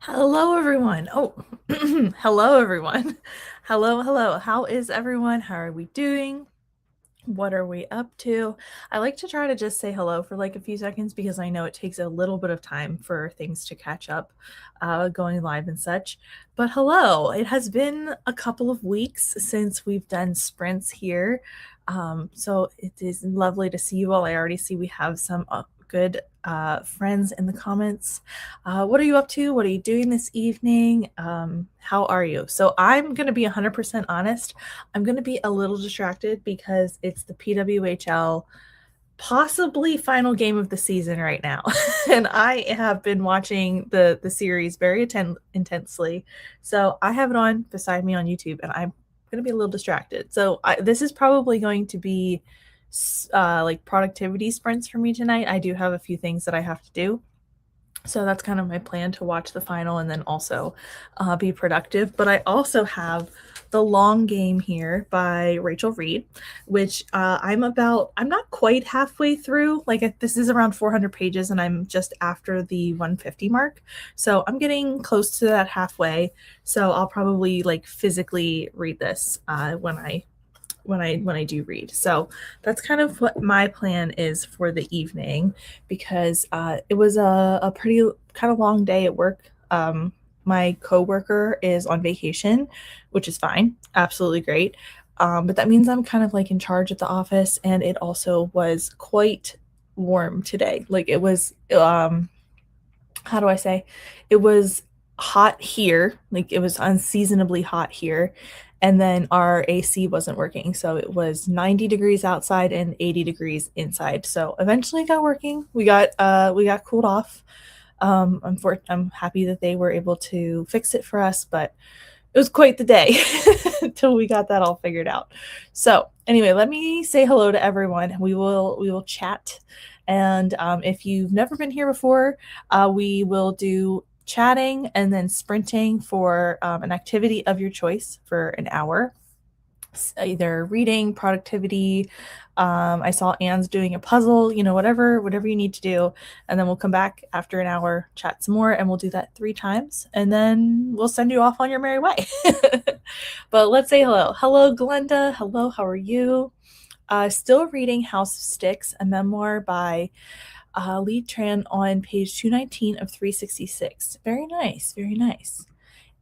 Hello, everyone. Oh, hello, everyone. Hello. How is everyone? How are we doing? What are we up to? I like to try to just say hello for like a few seconds because I know it takes a little bit of time for things to catch up, going live and such. But hello, it has been a couple of weeks since we've done sprints here. So it is lovely to see you all. I already see we have some good friends in the comments. What are you up to? What are you doing this evening? How are you? So I'm going to be 100% honest. I'm going to be a little distracted because it's the PWHL possibly final game of the season right now. And I have been watching the series very intensely. So I have it on beside me on YouTube and I'm going to be a little distracted. So this is probably going to be like productivity sprints for me tonight. I do have a few things that I have to do. So that's kind of my plan, to watch the final and then also be productive. But I also have The Long Game here by Rachel Reed, which I'm not quite halfway through. Like this is around 400 pages and I'm just after the 150 mark. So I'm getting close to that halfway. So I'll probably like physically read this when I do read. So that's kind of what my plan is for the evening, because it was a pretty kind of long day at work. My coworker is on vacation, which is fine, absolutely great. But that means I'm kind of like in charge at the office, and it also was quite warm today. Like it was, how do I say? It was hot here, like it was unseasonably hot here, and then our AC wasn't working, so it was 90 degrees outside and 80 degrees inside. So eventually it got working. We got cooled off. I'm happy that they were able to fix it for us, but it was quite the day until we got that all figured out. So anyway, let me say hello to everyone. We will chat, and if you've never been here before, we will do chatting and then sprinting for an activity of your choice for an hour, either reading, productivity. I saw Anne's doing a puzzle, whatever you need to do. And then we'll come back after an hour, chat some more, and we'll do that 3 times. And then we'll send you off on your merry way. But let's say hello. Hello, Glenda. Hello, how are you? Still reading House of Sticks, a memoir by Lee Tran, on page 219 of 366. Very nice, very nice.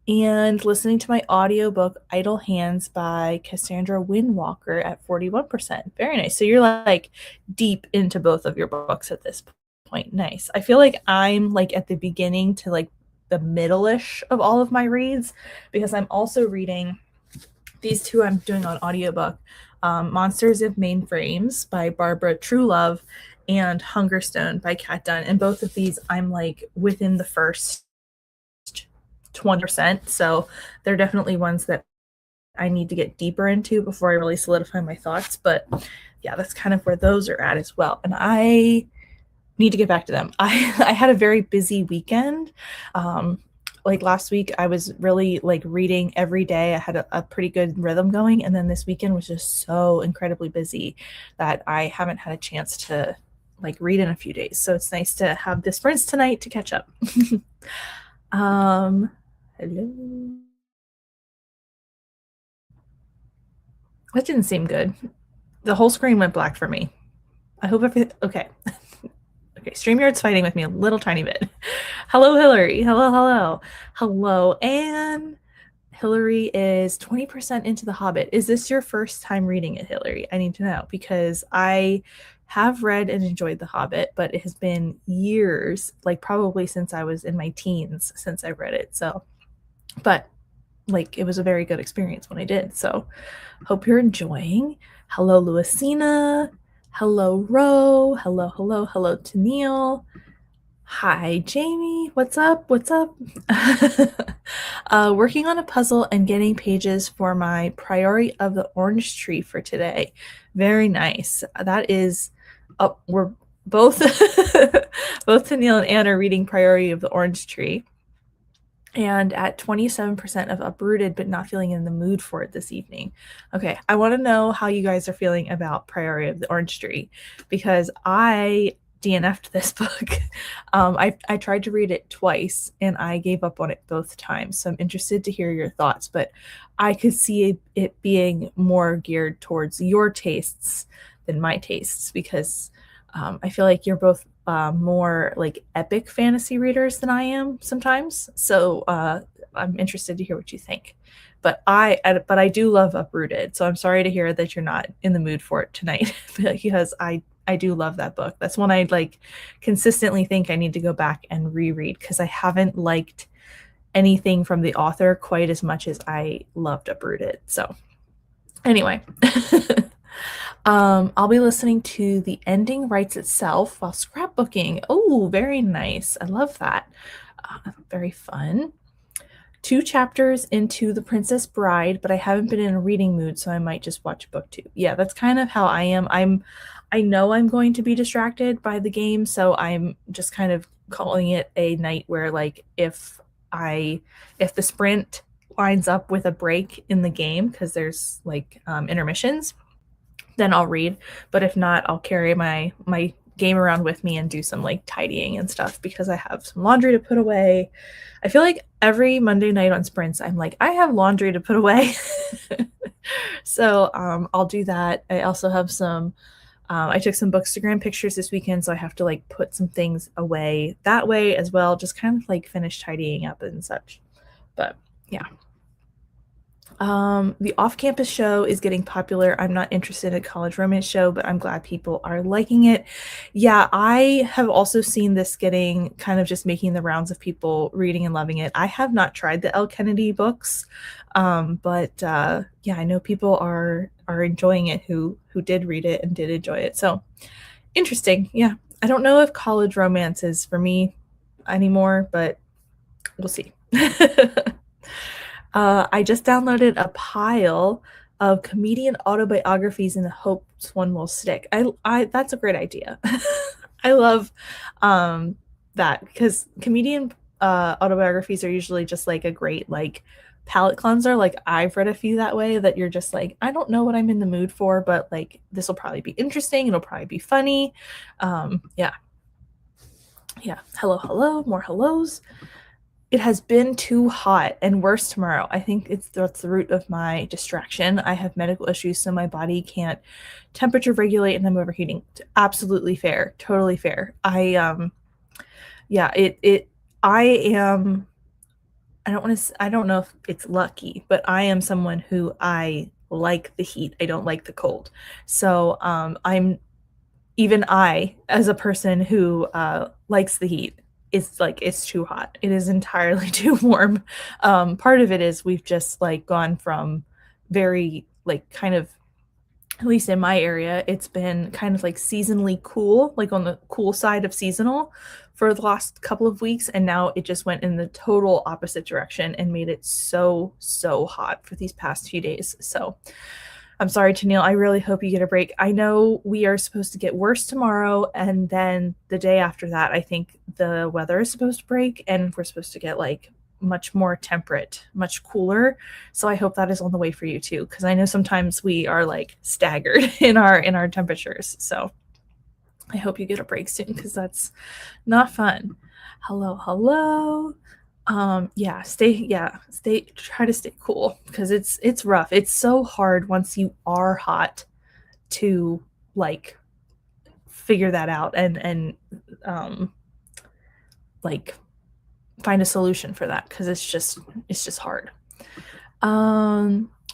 And listening to my audiobook Idle Hands by Cassandra Windwalker at 41%. Very nice. So you're like deep into both of your books at this point. Nice. I feel like I'm like at the beginning to like the middle-ish of all of my reads, because I'm also reading these two I'm doing on audiobook, Monsters of Mainframes by Barbara Truelove and Hungerstone by Kat Dunn. And both of these I'm like within the first 20%. So they're definitely ones that I need to get deeper into before I really solidify my thoughts. But yeah, that's kind of where those are at as well. And I need to get back to them. I had a very busy weekend. Like last week, I was really like reading every day. I had a pretty good rhythm going. And then this weekend was just so incredibly busy that I haven't had a chance to like read in a few days. So it's nice to have this sprints tonight to catch up. Hello. That didn't seem good. The whole screen went black for me. I hope everything okay. Okay, StreamYard's fighting with me a little tiny bit. Hello, Hillary. Hello. Hello, Anne. Hillary is 20% into The Hobbit. Is this your first time reading it, Hillary? I need to know, because I have read and enjoyed The Hobbit, but it has been years, like probably since I was in my teens since I read it. So, but like it was a very good experience when I did. So, hope you're enjoying. Hello, Luisina. Hello, Ro. Hello to Neil. Hi, Jamie. What's up? Working on a puzzle and getting pages for my Priority of the Orange Tree for today. Very nice. That is up. We're both both Neil and Anne are reading Priority of the Orange Tree, and at 27% of Uprooted, but not feeling in the mood for it this evening. Okay, I want to know how you guys are feeling about Priority of the Orange Tree, because I DNF'd this book. I tried to read it twice and I gave up on it both times. So I'm interested to hear your thoughts, but I could see it being more geared towards your tastes than my tastes because I feel like you're both more like epic fantasy readers than I am sometimes. So I'm interested to hear what you think. But I do love Uprooted, so I'm sorry to hear that you're not in the mood for it tonight because I do love that book. That's one I like consistently think I need to go back and reread because I haven't liked anything from the author quite as much as I loved Uprooted. So anyway, I'll be listening to The Ending Writes Itself while scrapbooking. Oh, very nice. I love that. Very fun. 2 chapters into The Princess Bride, but I haven't been in a reading mood, so I might just watch book 2. Yeah, that's kind of how I am. I know I'm going to be distracted by the game, so I'm just kind of calling it a night where like if the sprint lines up with a break in the game because there's like intermissions, then I'll read. But if not, I'll carry my game around with me and do some like tidying and stuff because I have some laundry to put away. I feel like every Monday night on sprints, I'm like, I have laundry to put away. So I'll do that. I also have some, I took some Bookstagram pictures this weekend, so I have to like put some things away that way as well, just kind of like finish tidying up and such. But yeah. The off-campus show is getting popular. I'm not interested in a college romance show, but I'm glad people are liking it. Yeah, I have also seen this getting kind of just making the rounds of people reading and loving it. I have not tried the Elle Kennedy books, but yeah, I know people are enjoying it who did read it and did enjoy it. So interesting. Yeah, I don't know if college romance is for me anymore, but we'll see. I just downloaded a pile of comedian autobiographies in the hopes one will stick. That's a great idea. I love that because comedian autobiographies are usually just like a great like palate cleanser. Like I've read a few that way that you're just like, I don't know what I'm in the mood for, but like this will probably be interesting. It'll probably be funny. Yeah. Hello, more hellos. It has been too hot and worse tomorrow. I think that's the root of my distraction. I have medical issues, so my body can't temperature regulate and I'm overheating. Absolutely fair. Totally fair. I am I don't know if it's lucky, but I am someone who I like the heat. I don't like the cold. So I, as a person who likes the heat, it's like it's too hot. It is entirely too warm. Part of it is we've just like gone from very like kind of, at least in my area, it's been kind of like seasonally cool, like on the cool side of seasonal for the last couple of weeks. And now it just went in the total opposite direction and made it so hot for these past few days. So I'm sorry, Tennille. I really hope you get a break. I know we are supposed to get worse tomorrow, and then the day after that, I think the weather is supposed to break, and we're supposed to get like much more temperate, much cooler. So I hope that is on the way for you too, because I know sometimes we are like staggered in our temperatures. So I hope you get a break soon, because that's not fun. Hello. Try to stay cool because it's rough. It's so hard once you are hot to like figure that out and like find a solution for that because it's just hard.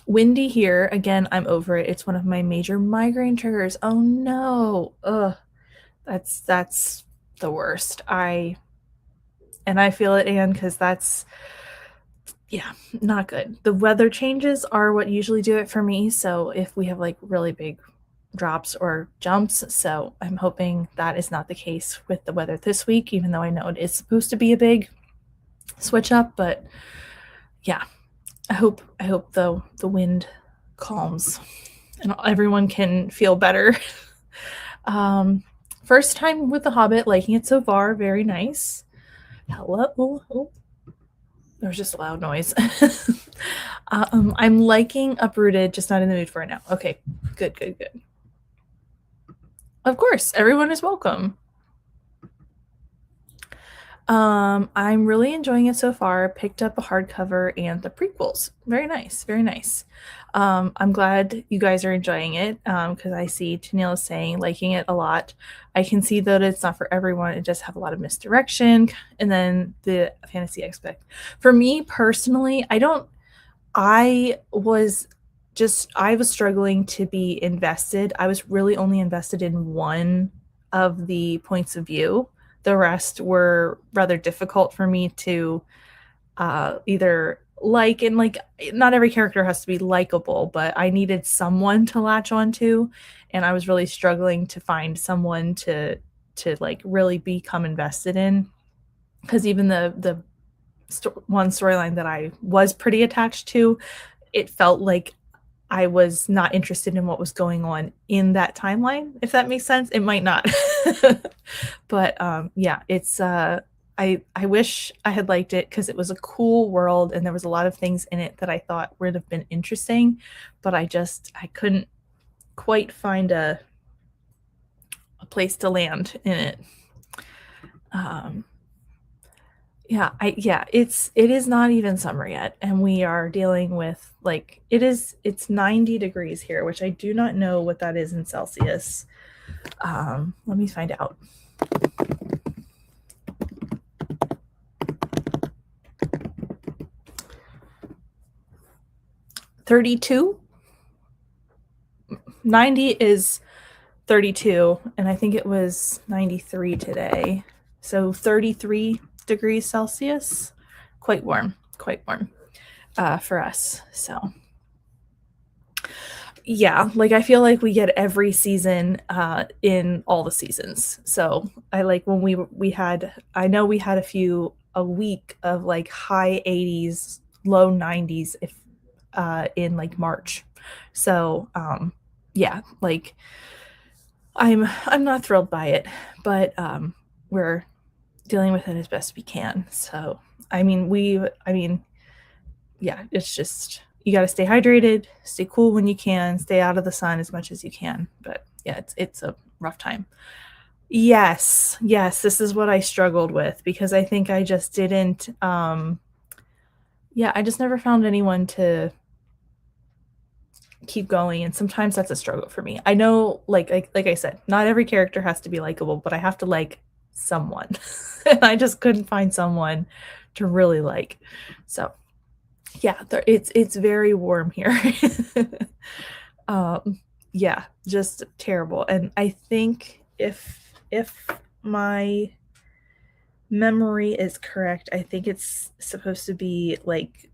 Windy here again. I'm over it. It's one of my major migraine triggers. Oh no. Ugh. That's the worst. I feel it, Anne, because that's, yeah, not good. The weather changes are what usually do it for me. So if we have like really big drops or jumps, so I'm hoping that is not the case with the weather this week, even though I know it is supposed to be a big switch up. But yeah, I hope the wind calms and everyone can feel better. First time with The Hobbit, liking it so far. Very nice. Hello. Oh. There was just a loud noise. I'm liking Uprooted, just not in the mood for it now. Okay, good. Of course, everyone is welcome. I'm really enjoying it so far. Picked up a hardcover and the prequels. Very nice, very nice. I'm glad you guys are enjoying it because I see Tennille is saying liking it a lot. I can see that it's not for everyone. It does have a lot of misdirection, and then the fantasy aspect. For me personally, I was I was struggling to be invested. I was really only invested in one of the points of view. The rest were rather difficult for me to either like, and like not every character has to be likable, but I needed someone to latch onto, and I was really struggling to find someone to like really become invested in, because even the one storyline that I was pretty attached to, it felt like I was not interested in what was going on in that timeline, if that makes sense. It might not. But yeah, it's I wish I had liked it because it was a cool world and there was a lot of things in it that I thought would have been interesting, but I couldn't quite find a place to land in it. Um, yeah, it is not even summer yet, and we are dealing with like it's 90 degrees here, which I do not know what that is in Celsius. Let me find out. 32. 90 is 32, and I think it was 93 today. So 33 degrees Celsius. Quite warm, for us. So yeah, like I feel like we get every season in all the seasons. So I like when we had, I know we had a week of like high 80s, low 90s if in like March. So yeah, like I'm not thrilled by it, but we're dealing with it as best we can. So I mean, yeah, it's just you got to stay hydrated, stay cool when you can, stay out of the sun as much as you can. But yeah, it's a rough time. Yes, yes, this is what I struggled with because I think I just didn't. Yeah, I just never found anyone to keep going, and sometimes that's a struggle for me. I know, like I said, not every character has to be likable, but I have to like someone, and I just couldn't find someone to really like. So yeah, it's very warm here. Yeah, just terrible. And I think if my memory is correct, I think it's supposed to be like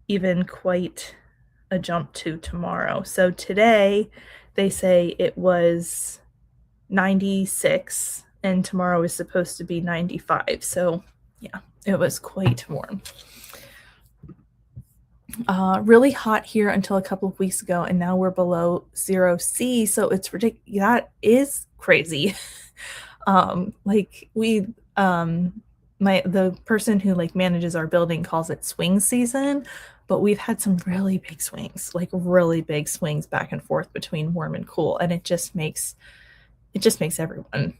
even quite a jump to tomorrow. So today they say it was 96 and tomorrow is supposed to be 95. So yeah, it was quite warm. Really hot here until a couple of weeks ago, and now we're below 0 C. So it's ridiculous. That is crazy. Like the person who like manages our building calls it swing season, but we've had some really big swings, like really big swings back and forth between warm and cool, and it just makes everyone,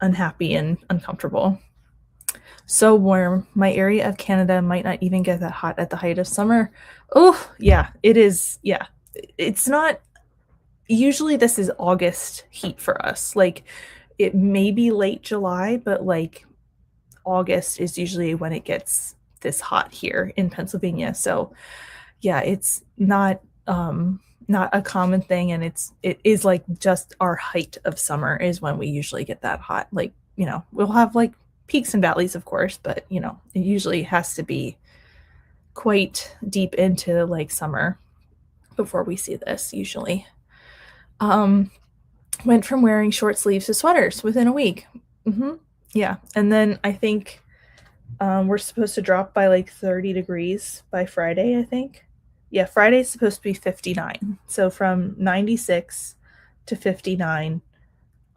unhappy and uncomfortable. So warm. My area of Canada might not even get that hot at the height of summer. Oh, yeah, it is. Yeah. It's not usually this is August heat for us. Like it may be late July, but like August is usually when it gets this hot here in Pennsylvania. So, yeah, it's not a common thing, and it is like just our height of summer is when we usually get that hot. Like, we'll have like peaks and valleys, of course, but it usually has to be quite deep into like summer before we see this usually. Went from wearing short sleeves to sweaters within a week. Yeah, and then I think we're supposed to drop by like 30 degrees by Friday, I think. Yeah, Friday's supposed to be 59. So from 96 to 59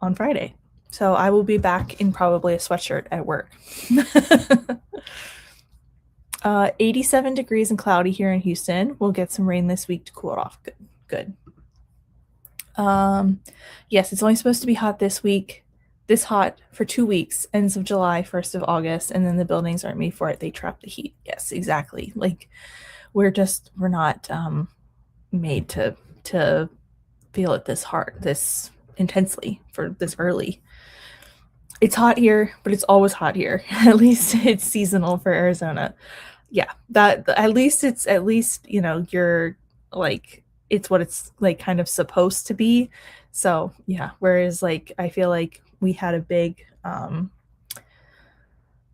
on Friday. So I will be back in probably a sweatshirt at work. 87 degrees and cloudy here in Houston. We'll get some rain this week to cool it off. Good. Yes, it's only supposed to be hot this week. this hot for 2 weeks, ends of July, 1st of August, and then the buildings aren't made for it. They trap the heat. Yes, exactly. Like we're not made to feel it this hard, this intensely for this early. It's hot here, but it's always hot here. At least it's seasonal for Arizona. Yeah, that at least, you're like it's what it's like kind of supposed to be. So, yeah, whereas like I feel like we had a big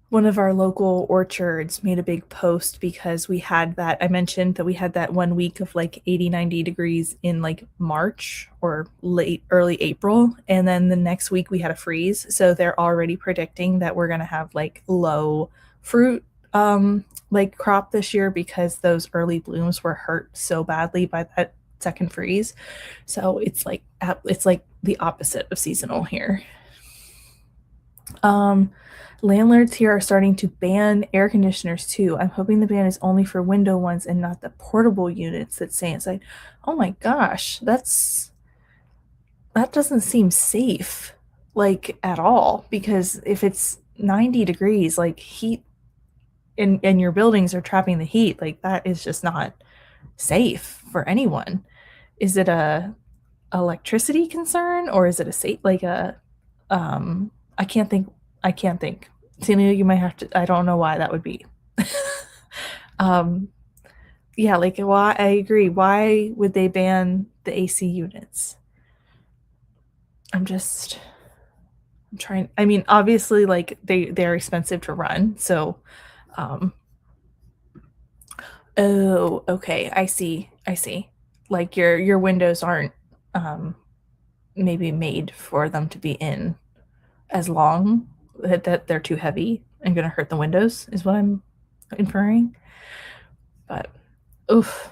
one of our local orchards made a big post because we had that I mentioned that we had that 1 week of like 80, 90 degrees in like March or late early April, and then the next week we had a freeze. So they're already predicting that we're going to have like low fruit like crop this year because those early blooms were hurt so badly by that second freeze. So it's like the opposite of seasonal here. Um, Landlords here are starting to ban air conditioners too. I'm hoping the ban is only for window ones and not the portable units that stay inside. Oh my gosh, that doesn't seem safe, like at all. Because if it's 90 degrees, like heat and your buildings are trapping the heat, like that is just not safe for anyone. Is it a electricity concern or is it a safe like a um I can't think I can't think. Tina, you might have to I don't know why that would be. um yeah, like why I agree. Why would they ban the AC units? I'm just I'm trying I mean obviously like they're expensive to run, so um oh, okay, I see. I see. Like your windows aren't um maybe made for them to be in as long that they're too heavy and gonna hurt the windows is what I'm inferring. But oof,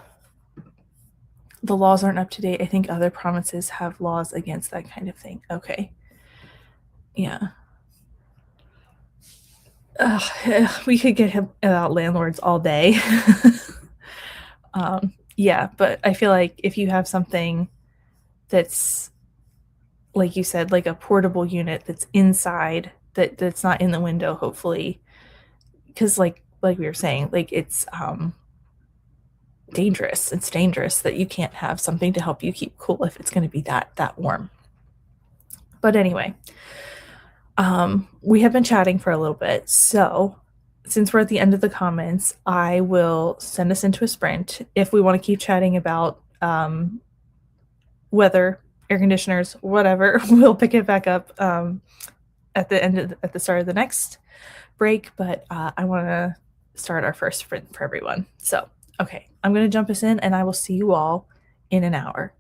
the laws aren't up to date. I think other provinces have laws against that kind of thing. Okay, yeah. We could get him about landlords all day. Yeah, but I feel like if you have something that's like you said, like a portable unit that's inside that's not in the window, hopefully, because like we were saying, like it's dangerous. It's dangerous that you can't have something to help you keep cool if it's going to be that warm. But anyway, we have been chatting for a little bit, so since we're at the end of the comments, I will send us into a sprint. If we want to keep chatting about weather, air conditioners, whatever, we'll pick it back up at the start of the next break. But I want to start our first sprint for everyone. So, okay, I'm going to jump us in, and I will see you all in an hour.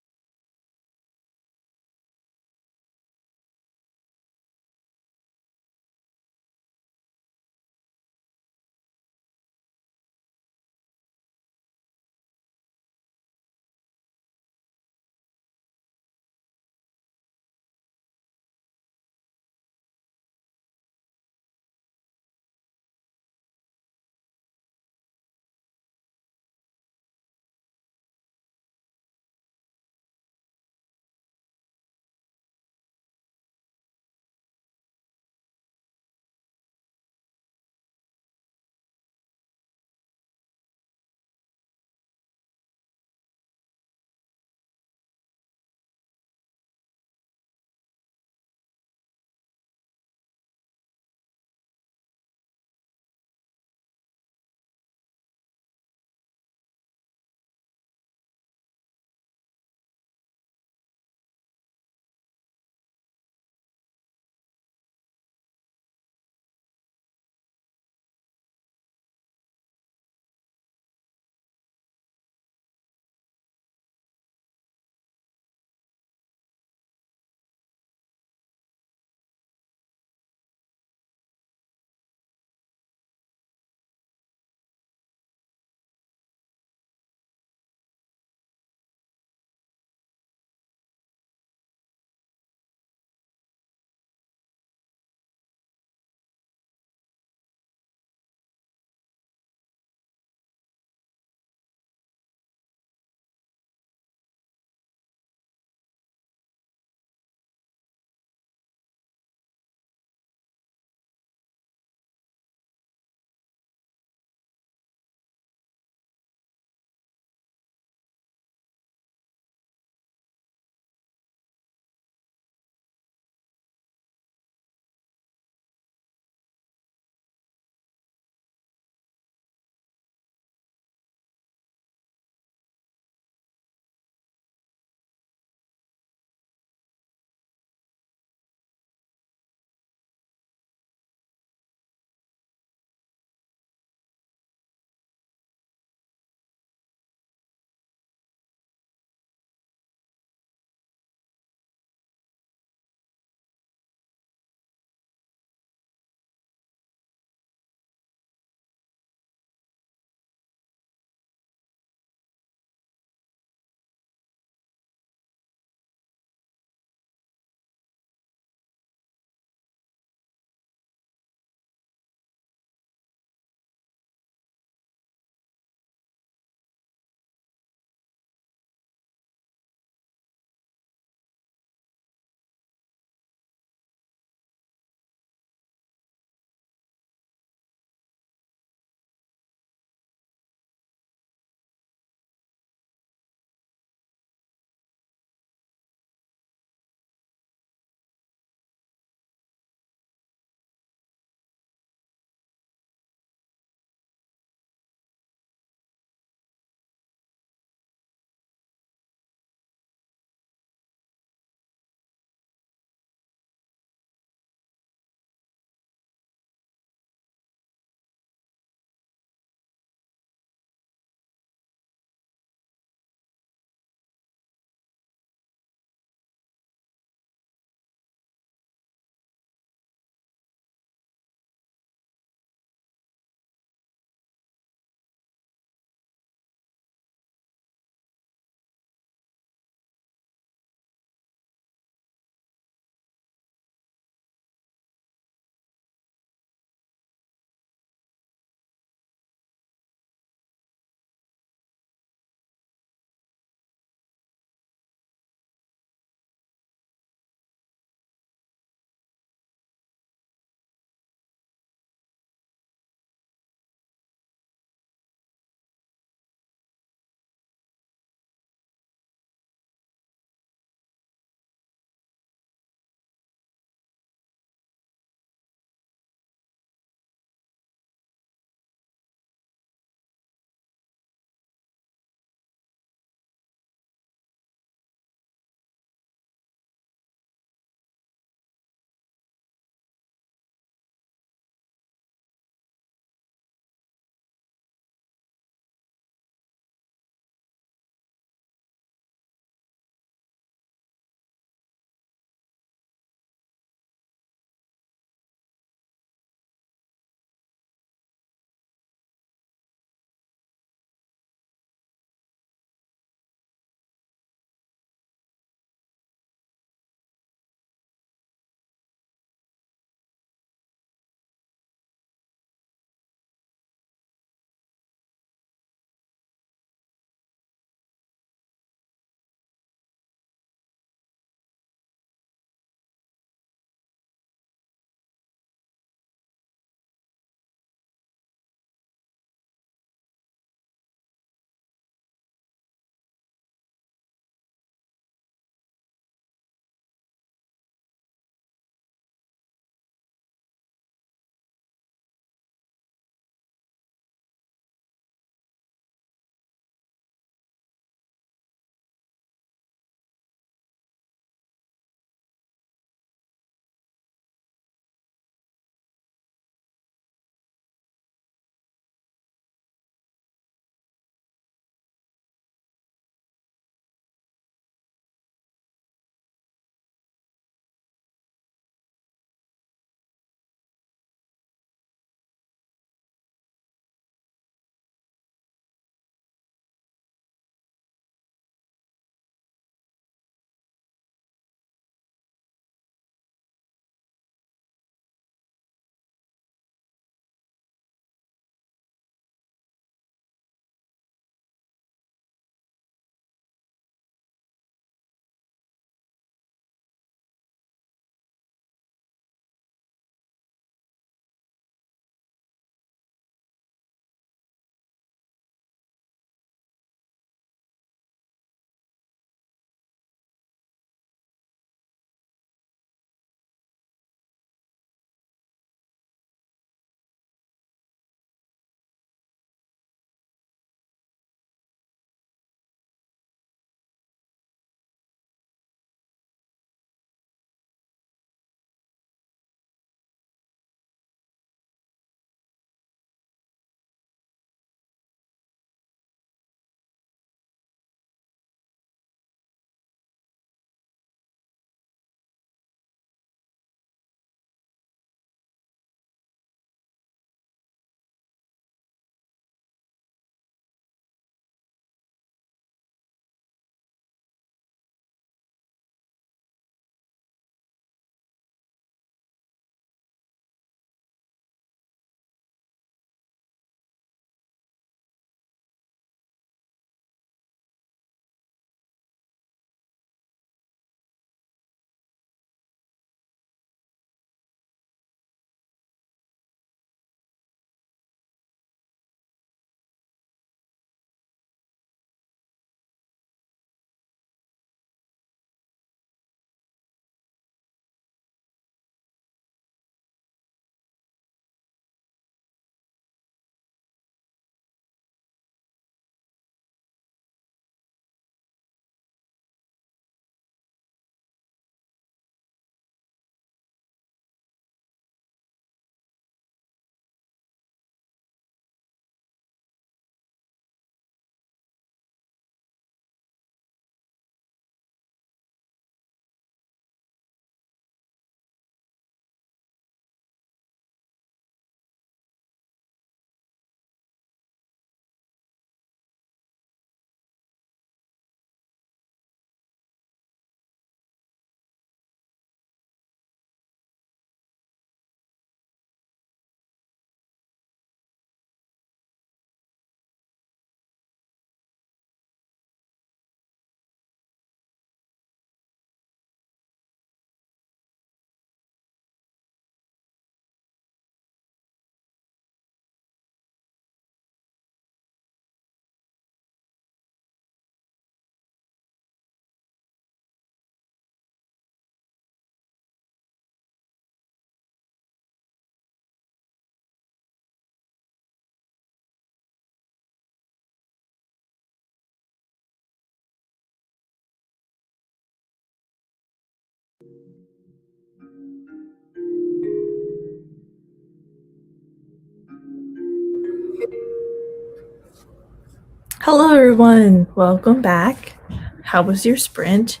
Hello, everyone. Welcome back. How was your sprint?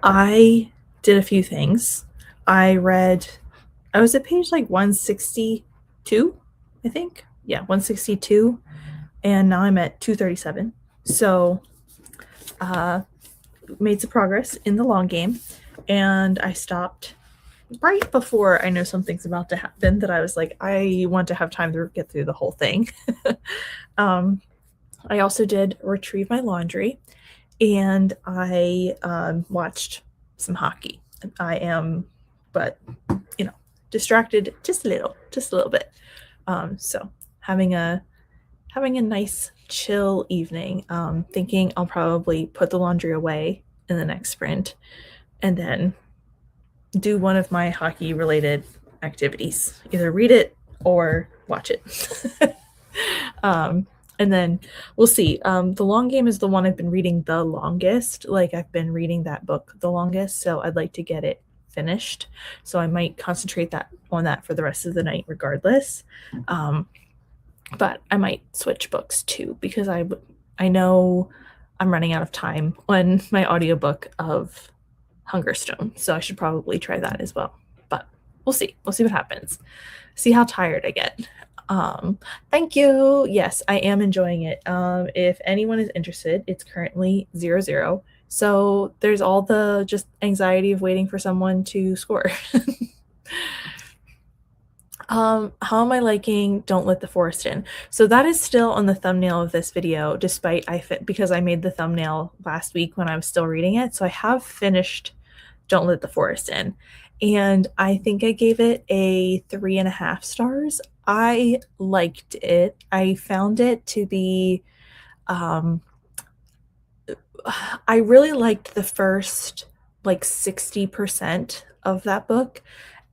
I did a few things. I was at page like 162, I think. Yeah, 162. And now I'm at 237. So, made some progress in the long game. And I stopped right before I know something's about to happen that I was like, I want to have time to get through the whole thing. I also did retrieve my laundry and I watched some hockey. I am, but distracted just a little bit. So having a nice chill evening. Thinking I'll probably put the laundry away in the next sprint, and then do one of my hockey related activities, either read it or watch it. And then we'll see. The long game is the one I've been reading the longest. Like, I've been reading that book the longest, so I'd like to get it finished. So I might concentrate on that for the rest of the night, regardless. But I might switch books too, because I know I'm running out of time on my audiobook of Hungerstone, so I should probably try that as well. But we'll see. We'll see what happens. See how tired I get. Thank you. Yes, I am enjoying it. If anyone is interested, it's currently 0-0. So there's all the just anxiety of waiting for someone to score. How am I liking Don't Let the Forest In? So that is still on the thumbnail of this video, despite because I made the thumbnail last week when I was still reading it. So I have finished Don't Let the Forest In. And I think I gave it a 3.5 stars. I liked it. I found it to be, I really liked the first like 60% of that book.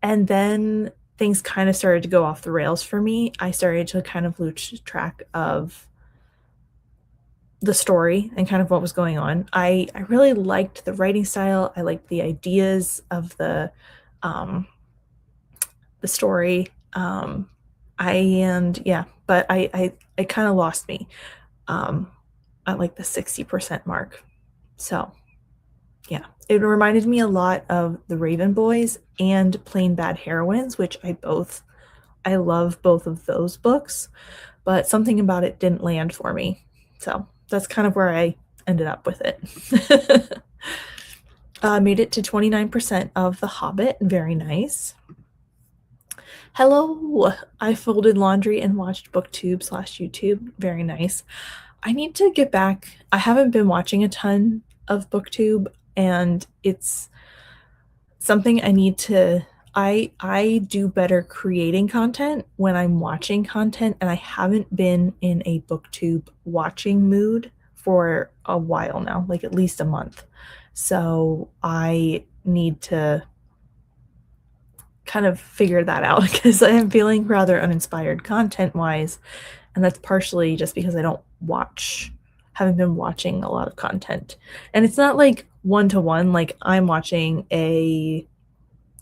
And then things kind of started to go off the rails for me. I started to kind of lose track of the story and kind of what was going on. I really liked the writing style. I liked the ideas of the story. But I kind of lost me at like the 60% mark. So yeah, it reminded me a lot of The Raven Boys and Plain Bad Heroines, which I love both of those books, but something about it didn't land for me. So that's kind of where I ended up with it. Made it to 29% of The Hobbit. Very nice. Hello, I folded laundry and watched BookTube/YouTube. Very nice. I need to get back. I haven't been watching a ton of BookTube, and it's something I need to. I do better creating content when I'm watching content, and I haven't been in a BookTube watching mood for a while now, like at least a month. So I need to kind of figure that out because I am feeling rather uninspired content-wise, and that's partially just because haven't been watching a lot of content. And it's not like one-to-one, like I'm watching a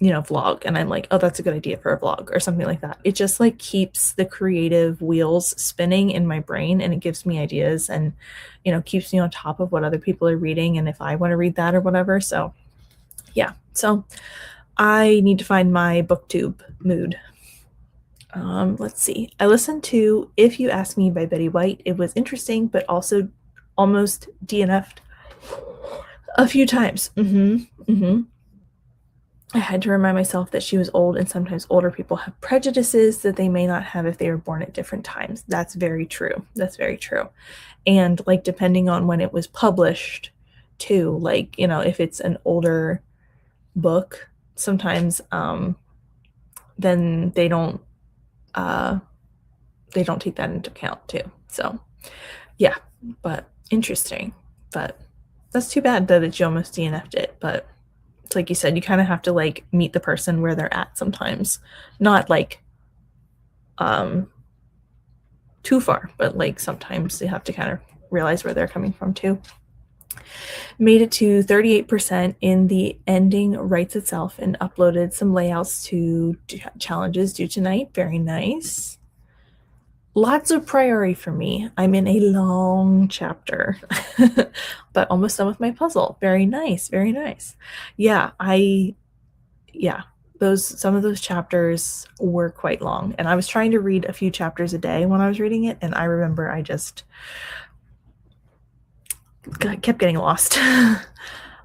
vlog and I'm like, oh, that's a good idea for a vlog or something like that. It just like keeps the creative wheels spinning in my brain, and it gives me ideas and keeps me on top of what other people are reading and if I want to read that or whatever. So yeah, so I need to find my BookTube mood. Let's see. I listened to If You Ask Me by Betty White. It was interesting, but also almost DNF'd a few times. I had to remind myself that she was old, and sometimes older people have prejudices that they may not have if they were born at different times. That's very true. That's very true. And like, depending on when it was published too, like, if it's an older book, sometimes then they don't take that into account too. So yeah, but interesting. But that's too bad that you almost DNF'd it. But it's like you said, you kind of have to like meet the person where they're at sometimes. Not like too far, but like sometimes you have to kind of realize where they're coming from too. Made it to 38% in the ending writes itself and uploaded some layouts to challenges due tonight. Very nice. Lots of priority for me. I'm in a long chapter, but almost done with my puzzle. Very nice, very nice. Yeah, yeah, those some of those chapters were quite long, and I was trying to read a few chapters a day when I was reading it, and I remember I just kept getting lost.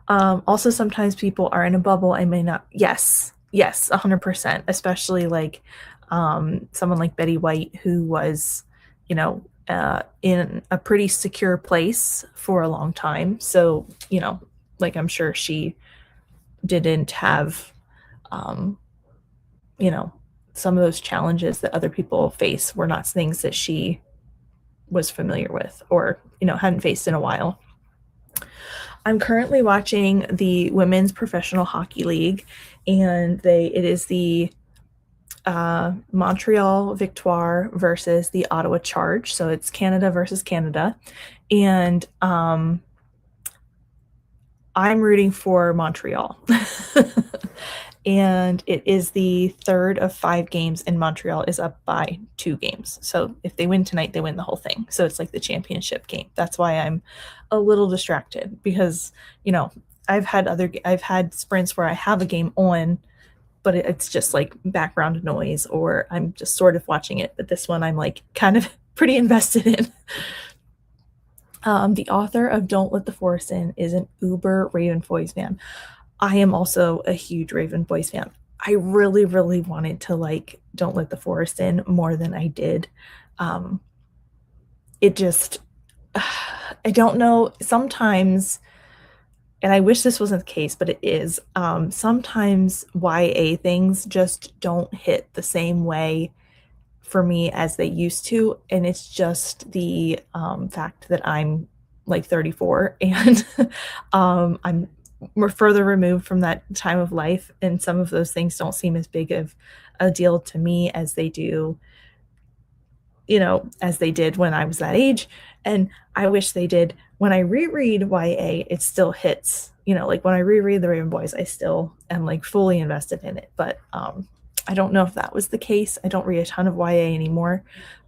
Also, sometimes people are in a bubble. I may not. Yes, yes, 100%. Especially like someone like Betty White, who was, in a pretty secure place for a long time. So, like I'm sure she didn't have, um, you know, some of those challenges that other people face were not things that she was familiar with or, hadn't faced in a while. I'm currently watching the Women's Professional Hockey League, and it is the Montreal Victoire versus the Ottawa Charge. So it's Canada versus Canada, and I'm rooting for Montreal. And it is the third of 5 games, and Montreal is up by 2 games. So if they win tonight, they win the whole thing. So it's like the championship game. That's why I'm a little distracted because, I've had sprints where I have a game on, but it's just like background noise, or I'm just sort of watching it. But this one I'm like kind of pretty invested in. The author of Don't Let the Forest In is an uber Raven Boys fan. I am also a huge Raven Boys fan. I really, really wanted to like Don't Let the Forest In more than I did. It just, I don't know. Sometimes, and I wish this wasn't the case, but it is. Sometimes YA things just don't hit the same way for me as they used to, and it's just the fact that I'm like 34 and we're further removed from that time of life, and some of those things don't seem as big of a deal to me as they do, as they did when I was that age. And I wish they did. When I reread YA, it still hits, like when I reread the Raven Boys, I still am like fully invested in it. But I don't know if that was the case. I don't read a ton of YA anymore,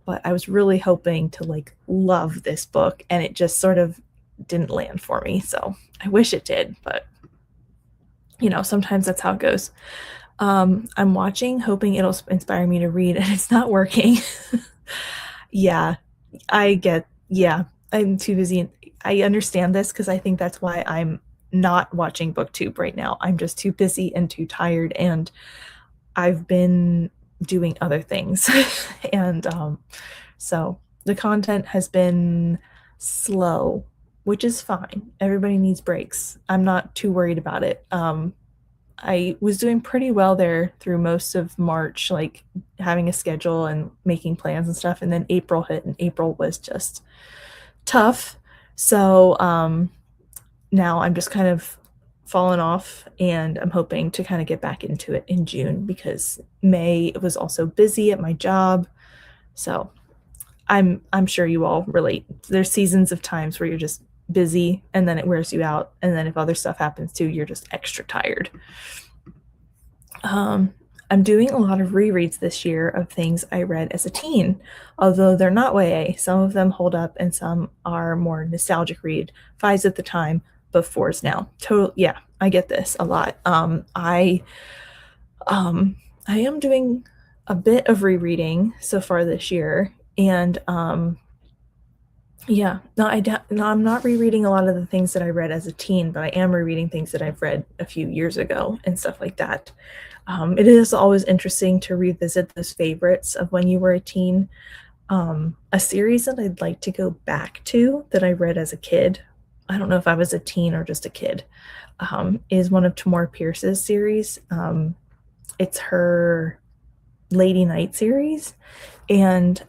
but I was really hoping to like love this book, and it just sort of didn't land for me. So I wish it did, but sometimes that's how it goes. I'm watching, hoping it'll inspire me to read, and it's not working. Yeah, yeah, I'm too busy. I understand this because I think that's why I'm not watching BookTube right now. I'm just too busy and too tired, and I've been doing other things. And so the content has been slow, which is fine. Everybody needs breaks. I'm not too worried about it. I was doing pretty well there through most of March, like having a schedule and making plans and stuff. And then April hit, and April was just tough. So now I'm just kind of fallen off, and I'm hoping to kind of get back into it in June, because May was also busy at my job. So I'm sure you all relate. There's seasons of times where you're just busy, and then it wears you out, and then if other stuff happens too, you're just extra tired. I'm doing a lot of rereads this year of things I read as a teen, although they're not YA. Some of them hold up, and some are more nostalgic read. 5s at the time, but 4s now. Yeah, I get this a lot. I am doing a bit of rereading so far this year, and yeah, no, I'm not rereading a lot of the things that I read as a teen, but I am rereading things that I've read a few years ago and stuff like that. It is always interesting to revisit those favorites of when you were a teen. A series that I'd like to go back to that I read as a kid, I don't know if I was a teen or just a kid, is one of Tamora Pierce's series. It's her Lady Night series, and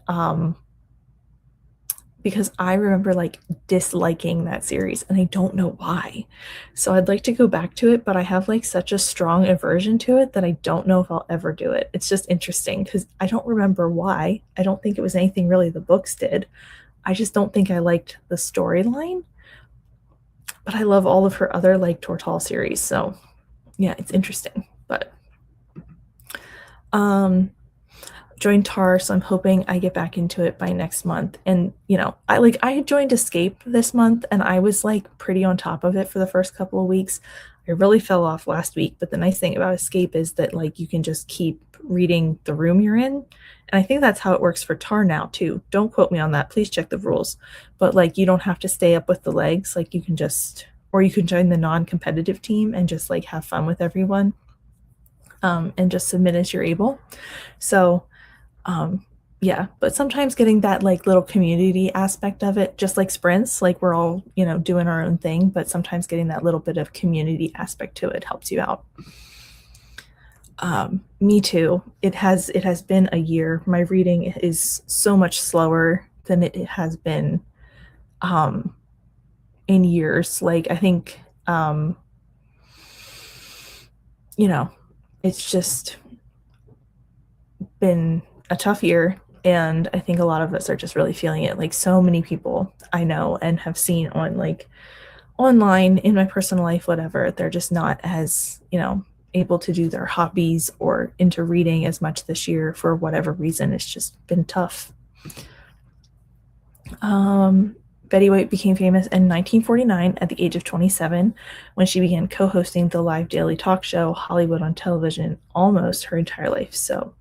because I remember like disliking that series, and I don't know why. So I'd like to go back to it, but I have like such a strong aversion to it that I don't know if I'll ever do it. It's just interesting because I don't remember why. I don't think it was anything really the books did. I just don't think I liked the storyline. But I love all of her other like Tortall series. So yeah, it's interesting. But joined Tar, so I'm hoping I get back into it by next month. And I joined Escape this month, and I was like pretty on top of it for the first couple of weeks. I really fell off last week, but the nice thing about Escape is that like you can just keep reading the room you're in. And I think that's how it works for Tar now too. Don't quote me on that. Please check the rules. But like you don't have to stay up with the legs. Like you can just, or you can join the non-competitive team and just like have fun with everyone, and just submit as you're able. So um, yeah, but sometimes getting that like little community aspect of it, just like sprints, like we're all, doing our own thing, but sometimes getting that little bit of community aspect to it helps you out. Me too. It has been a year. My reading is so much slower than it has been um, in years. Like I think, you know, it's just been a tough year, and I think a lot of us are just really feeling it. Like so many people I know and have seen on like online in my personal life, whatever, they're just not as, able to do their hobbies or into reading as much this year for whatever reason. It's just been tough. Um, Betty White became famous in 1949 at the age of 27 when she began co hosting the live daily talk show Hollywood on Television almost her entire life. So,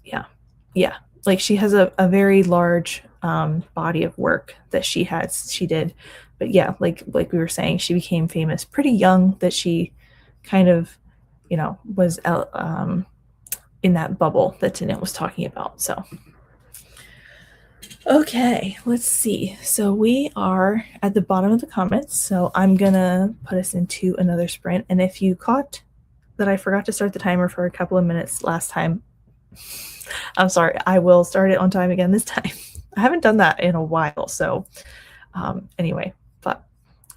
yeah. Yeah. Like she has a very large body of work that she did. But yeah, like we were saying, she became famous pretty young, that she kind of, was in that bubble that Tennant was talking about. So, okay, let's see. So we are at the bottom of the comments. So I'm going to put us into another sprint. And if you caught that I forgot to start the timer for a couple of minutes last time, I'm sorry. I will start it on time again this time. I haven't done that in a while. So, anyway, but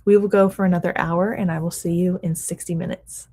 we will go for another hour and I will see you in 60 minutes.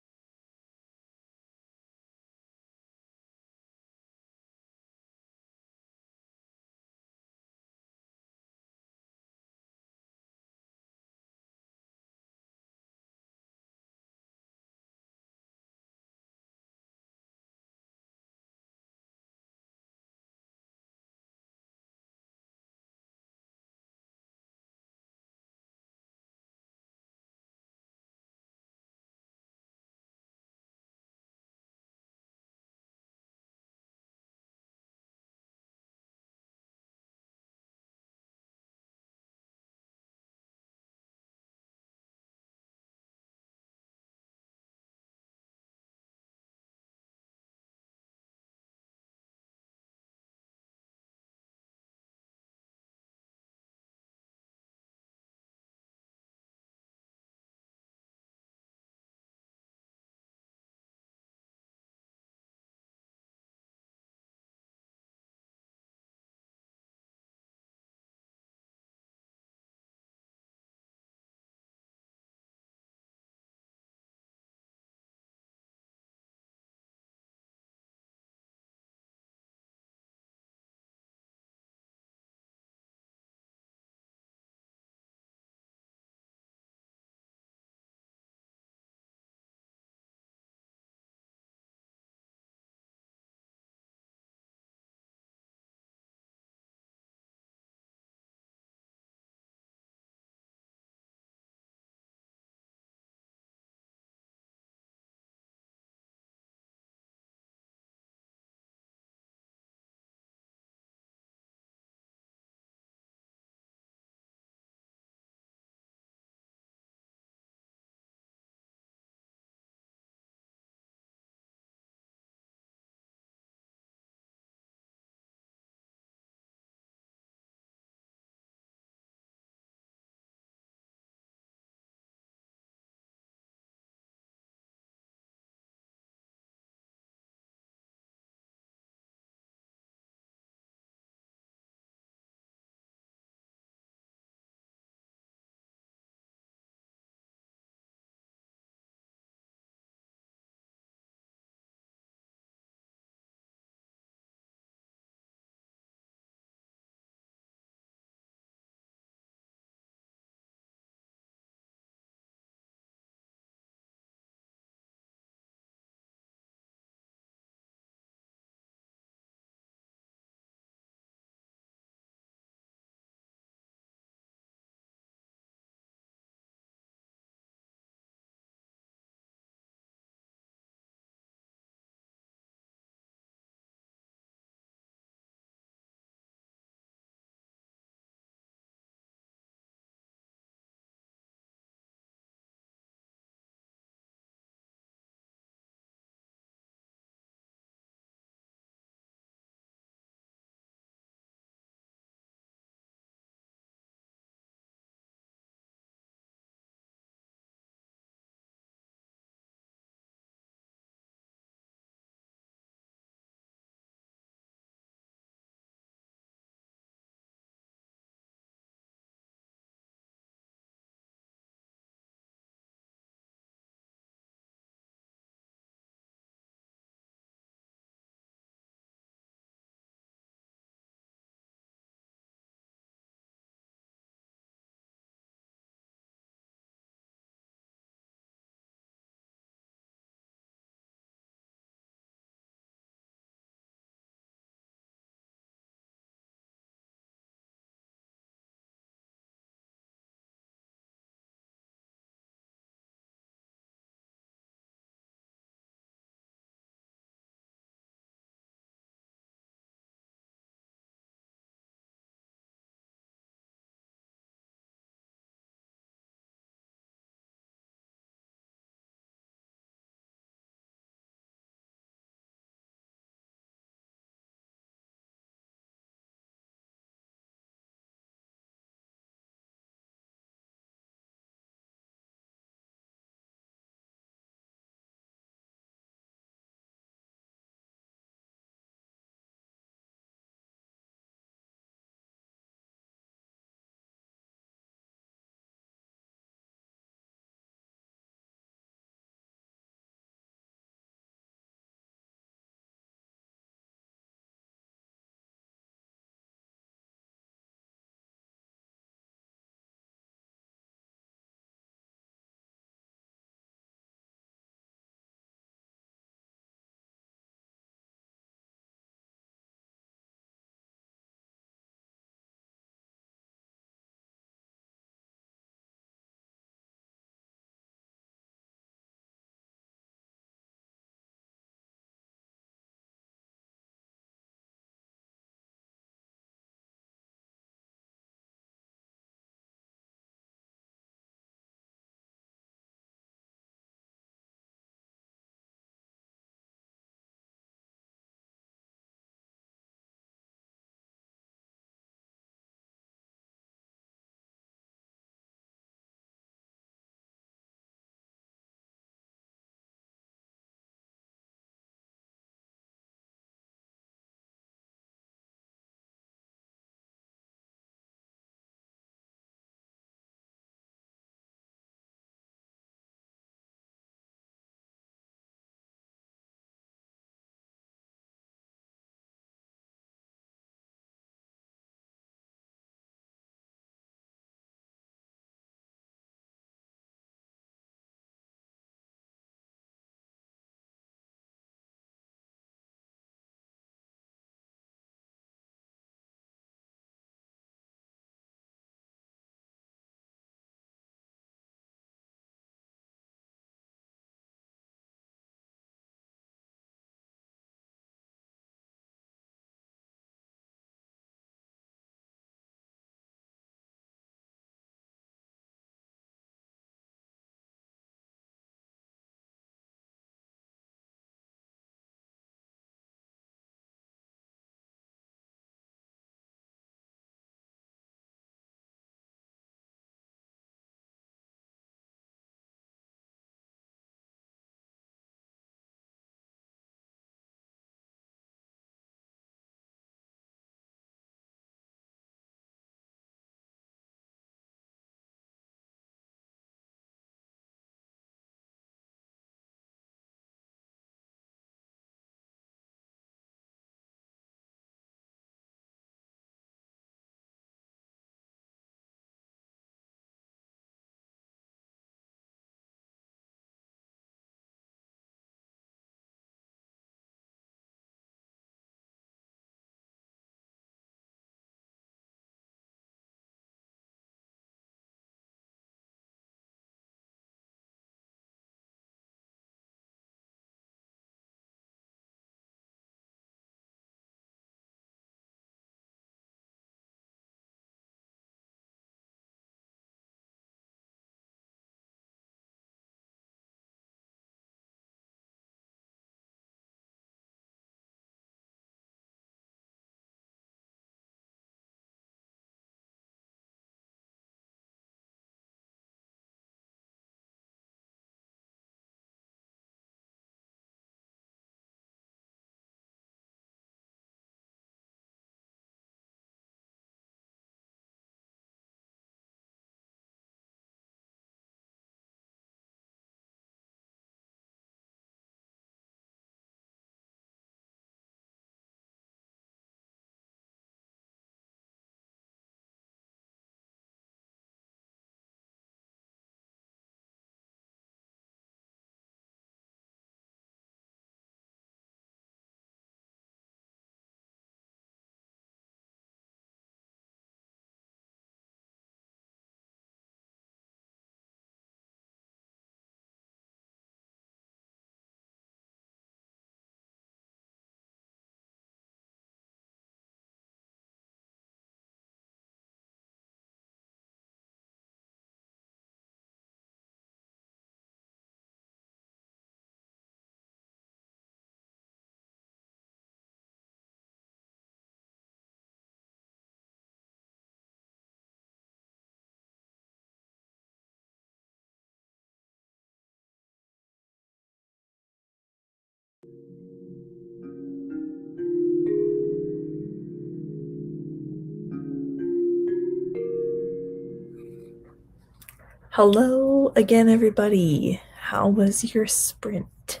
Hello again, everybody. How was your sprint?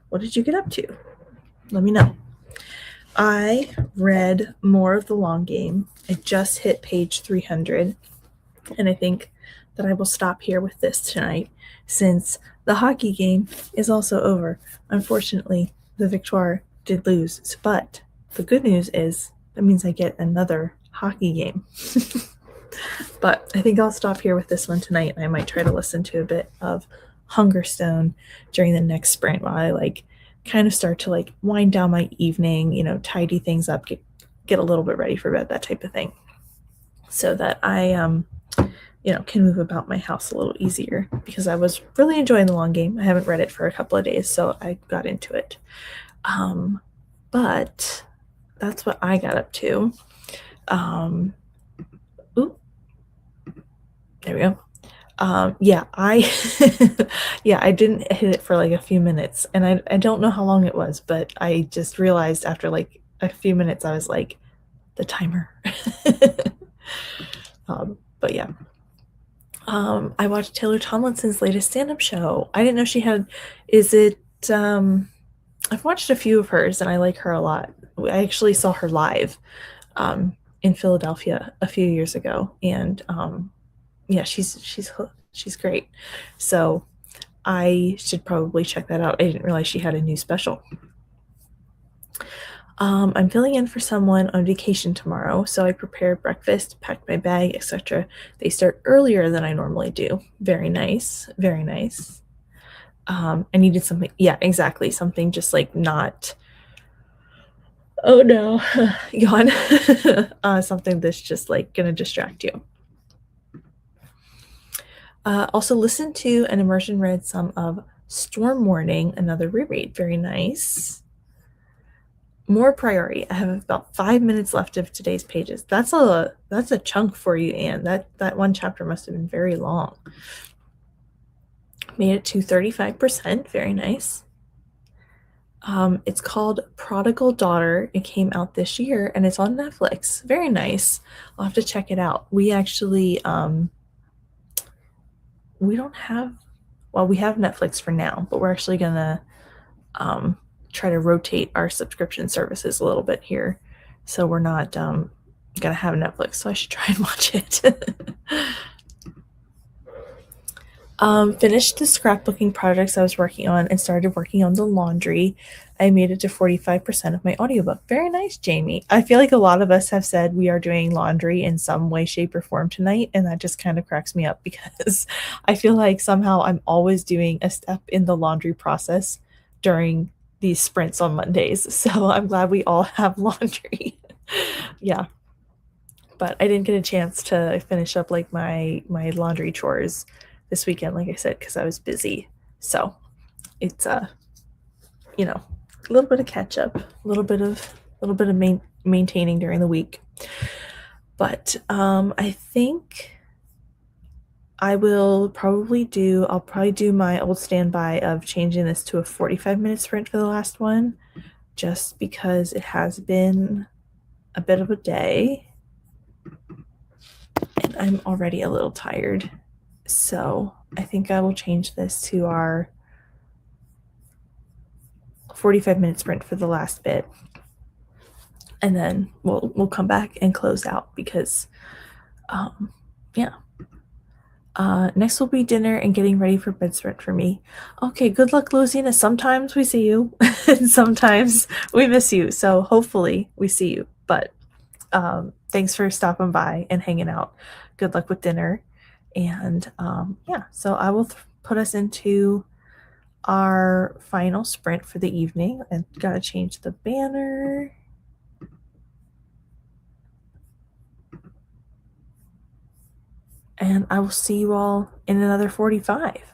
What did you get up to? Let me know. I read more of The Long Game. I just hit page 300, and I think that I will stop here with this tonight since the hockey game is also over. Unfortunately, the Victoire did lose, but the good news is that means I get another hockey game. But I think I'll stop here with this one tonight, and I might try to listen to a bit of Hungerstone during the next sprint while I kind of start to wind down my evening, tidy things up, get a little bit ready for bed, that type of thing, so that I can move about my house a little easier because I was really enjoying The Long Game. I haven't read it for a couple of days, so I got into it. But that's what I got up to. Ooh, there we go. Yeah, I yeah, I didn't hit it for a few minutes, and I don't know how long it was, but I just realized after a few minutes I was like, the timer. But yeah. I watched Taylor Tomlinson's latest stand-up show. I didn't know she had is it I've watched a few of hers and I like her a lot. I actually saw her live in Philadelphia a few years ago, and yeah, she's great. So I should probably check that out. I didn't realize she had a new special. I'm filling in for someone on vacation tomorrow, so I prepared breakfast, packed my bag, etc. They start earlier than I normally do. Very nice, very nice. I needed something, yeah, exactly, something just not. Oh no, yawn. Something that's just gonna distract you. Also, listen to and immersion read some of Storm Warning, another reread. Very nice. More priority. I have about 5 minutes left of today's pages. That's a chunk for you, Anne. That one chapter must have been very long. Made it to 35%. Very nice. It's called Prodigal Daughter. It came out this year and it's on Netflix. Very nice. I'll have to check it out. We actually we don't have well, we have Netflix for now, but we're actually gonna try to rotate our subscription services a little bit here. So we're not gonna have Netflix, so I should try and watch it. Finished the scrapbooking projects I was working on and started working on the laundry. I made it to 45% of my audiobook. Very nice, Jamie. I feel like a lot of us have said we are doing laundry in some way, shape, or form tonight, and that just kind of cracks me up because I feel like somehow I'm always doing a step in the laundry process during these sprints on Mondays. So I'm glad we all have laundry. Yeah. But I didn't get a chance to finish up my laundry chores this weekend, like I said, because I was busy. So it's a little bit of catch up, a little bit of maintaining during the week. But I think I'll probably do my old standby of changing this to a 45-minute sprint for the last one, just because it has been a bit of a day and I'm already a little tired. So I think I will change this to our 45-minute sprint for the last bit. And then we'll come back and close out because yeah. Next will be dinner and getting ready for bed sprint for me. Okay, good luck, Louisiana. Sometimes we see you and sometimes we miss you. So hopefully we see you. But thanks for stopping by and hanging out. Good luck with dinner. And yeah, so I will put us into our final sprint for the evening. I gotta change the banner. And I will see you all in another 45.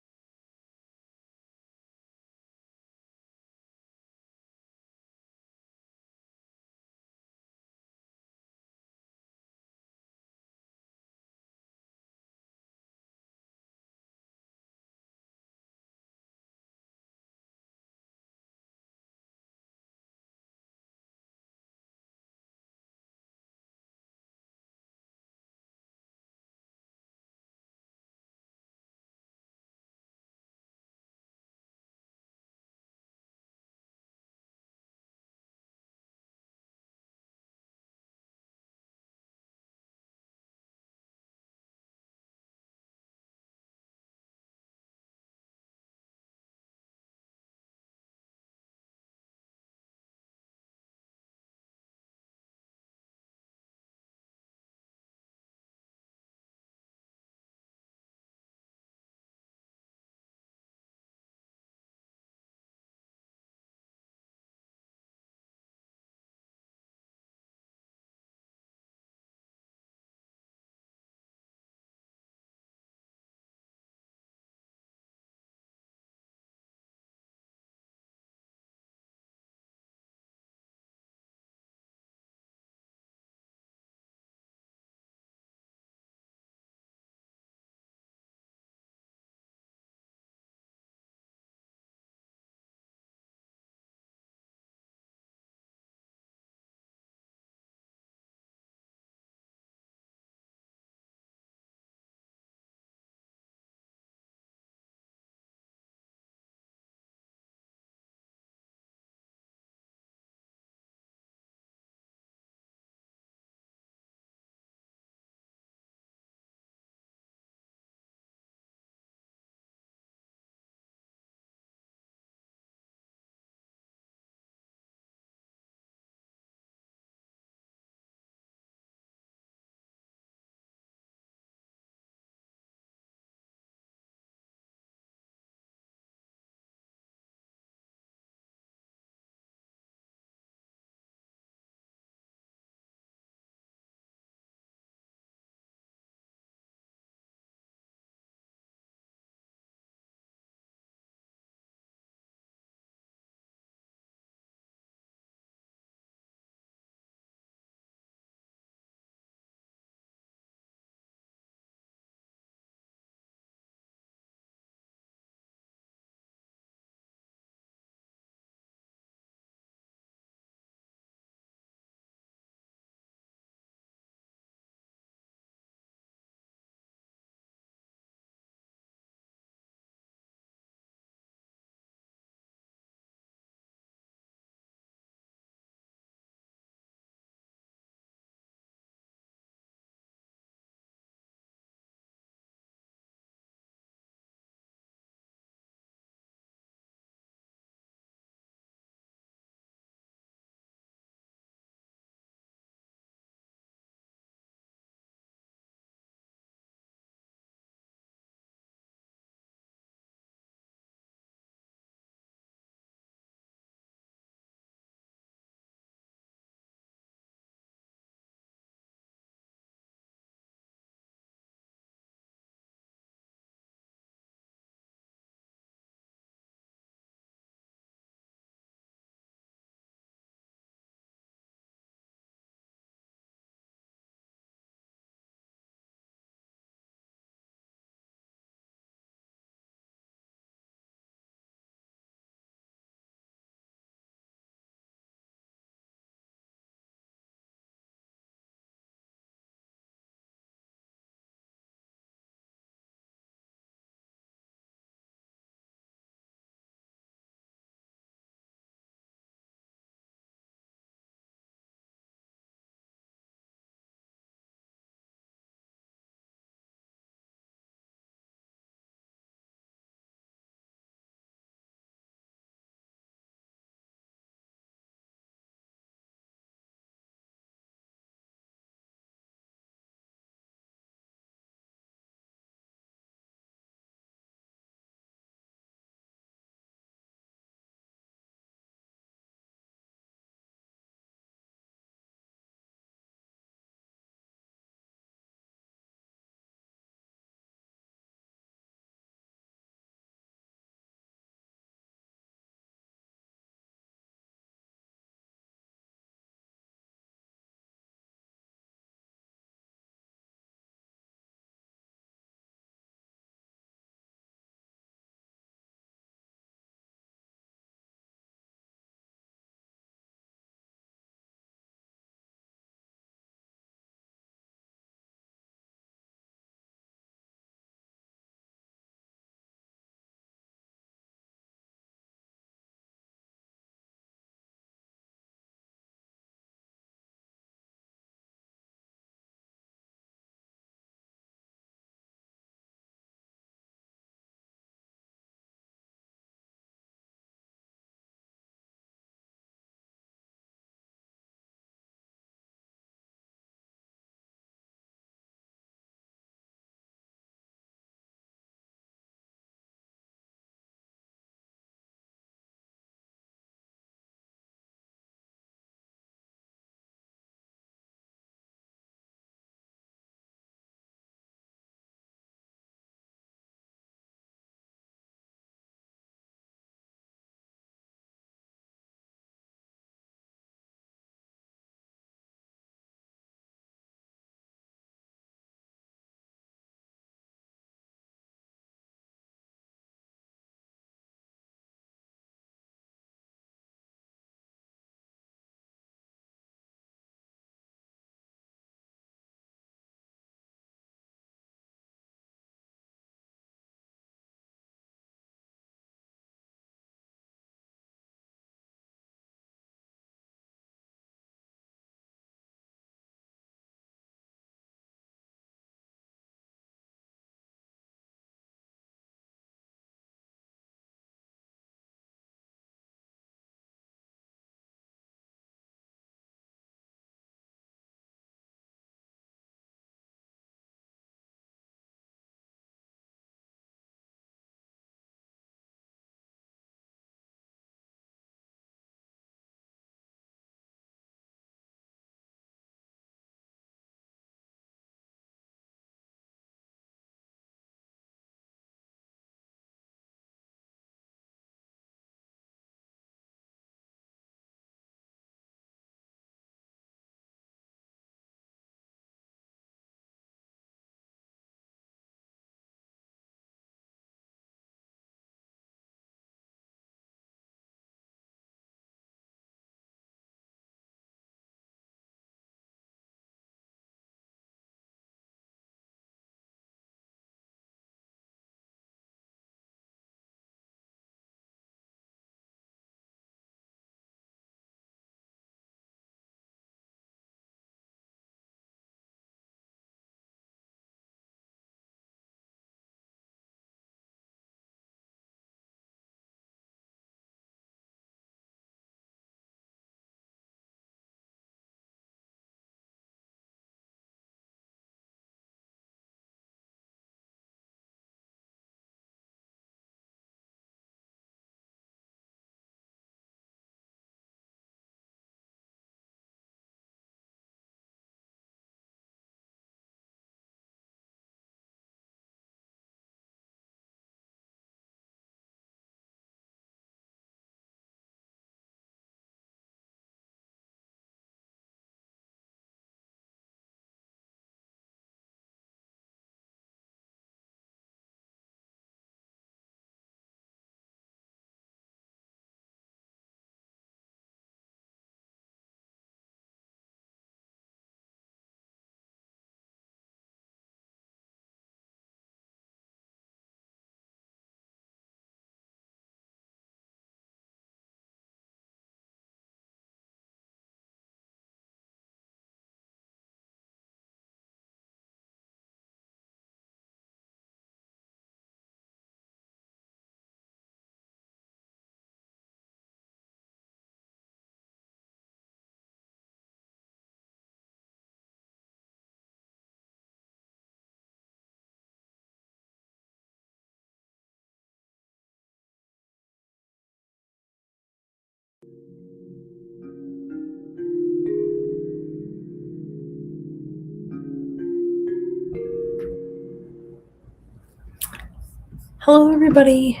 Hello, everybody.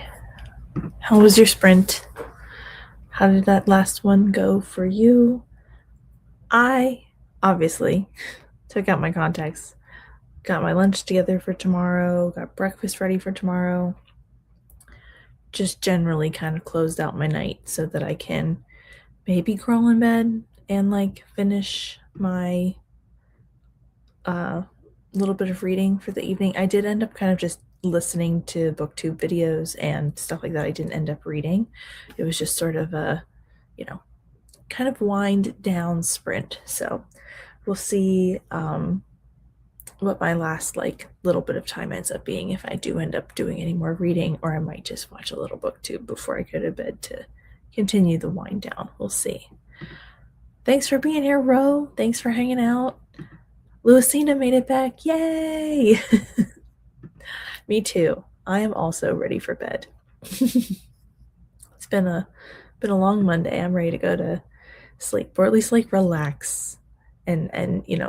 How was your sprint? How did that last one go for you? I obviously took out my contacts, got my lunch together for tomorrow, got breakfast ready for tomorrow, just generally kind of closed out my night so that I can maybe crawl in bed and finish my little bit of reading for the evening. I did end up kind of just listening to booktube videos and stuff like that. I didn't end up reading. It was just sort of a, kind of wind down sprint. So we'll see what my last little bit of time ends up being, if I do end up doing any more reading, or I might just watch a little booktube before I go to bed to continue the wind down. We'll see. Thanks for being here, Ro. Thanks for hanging out. Lucina made it back. Yay! Me too. I am also ready for bed. It's been a long Monday. I'm ready to go to sleep, or at least relax and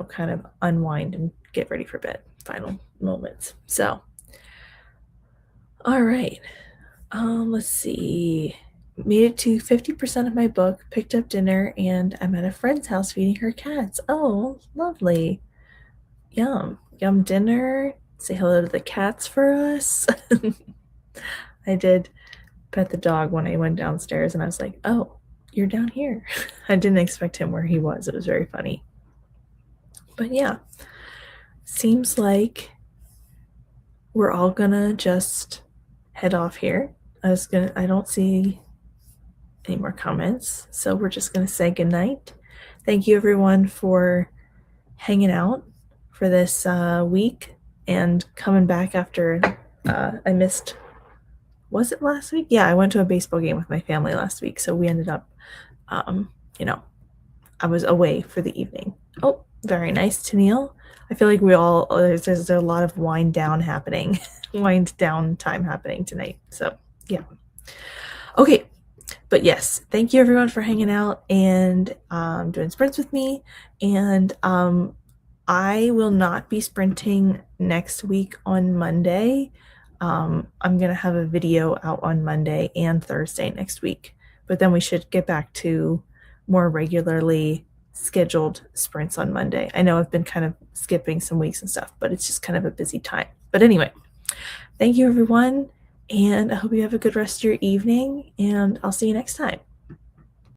kind of unwind and get ready for bed. Final moments. So, all right. Let's see. Made it to 50% of my book, picked up dinner, and I'm at a friend's house feeding her cats. Oh, lovely. Yum. Yum dinner. Say hello to the cats for us. I did pet the dog when I went downstairs, and I was like, oh, you're down here. I didn't expect him where he was. It was very funny. But yeah, seems like we're all gonna just head off here. I don't see any more comments, so we're just gonna say goodnight. Thank you everyone for hanging out for this week and coming back after I missed, was it last week? Yeah, I went to a baseball game with my family last week, so we ended up I was away for the evening. Oh, very nice, Tennille. I feel like there's a lot of wind down happening, wind down time happening tonight. So, yeah. Okay, but yes, thank you everyone for hanging out and doing sprints with me. And I will not be sprinting next week on Monday. I'm going to have a video out on Monday and Thursday next week. But then we should get back to more regularly scheduled sprints on Monday. I know I've been kind of skipping some weeks and stuff, but it's just kind of a busy time. But anyway, thank you everyone, and I hope you have a good rest of your evening, and I'll see you next time.